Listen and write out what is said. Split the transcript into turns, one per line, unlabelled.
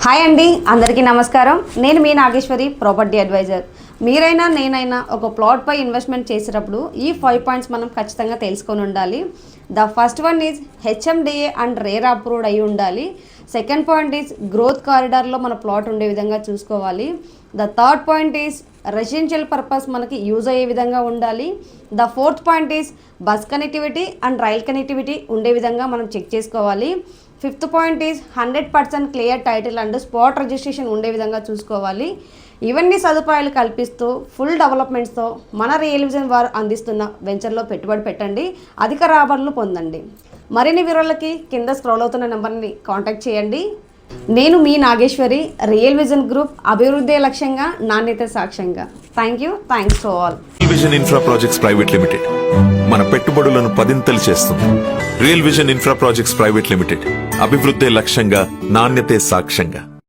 Hi అండి, అందరికీ నమస్కారం. నేను మీ నాగేశ్వరి, ప్రాపర్టీ అడ్వైజర్. మీరైనా నేనైనా ఒక ప్లాట్పై ఇన్వెస్ట్మెంట్ చేసేటప్పుడు ఈ 5 పాయింట్స్ మనం ఖచ్చితంగా తెలుసుకొని ఉండాలి. The first one is HMDA and RERA approved అయి ఉండాలి. సెకండ్ పాయింట్ ఈజ్ గ్రోత్ కారిడార్లో మన ప్లాట్ ఉండే విధంగా చూసుకోవాలి. The third point is residential purpose మనకి యూజ్ అయ్యే విధంగా ఉండాలి. The fourth point is bus connectivity and rail connectivity ఉండే విధంగా మనం చెక్ చేసుకోవాలి. Fifth point is 100% clear title and spot registration ఉండే విధంగా చూసుకోవాలి. ఇవన్నీ సదుపాయాలు కల్పిస్తూ ఫుల్ డెవలప్మెంట్స్తో మన రియల్ విజన్ వారు అందిస్తున్న వెంచర్లో పెట్టుబడి పెట్టండి, అధిక రాబడులు పొందండి. మరిన్ని వివరాలకి కింద స్క్రోల్ అవుతున్న నెంబర్ని కాంటాక్ట్ చేయండి. నేను మీ నాగేశ్వరి, రియల్ విజన్ గ్రూప్, అభివృద్ధి లక్ష్యంగా, నాణ్యత సాక్ష్యంగా. Thanks to all.
Real vision infra projects private limited మన పెట్టుబడులను పదింతలు చేస్తుంది. Real vision infra projects private limited, అభివృద్ధి లక్ష్యంగా, నాణ్యతే సాక్ష్యంగా.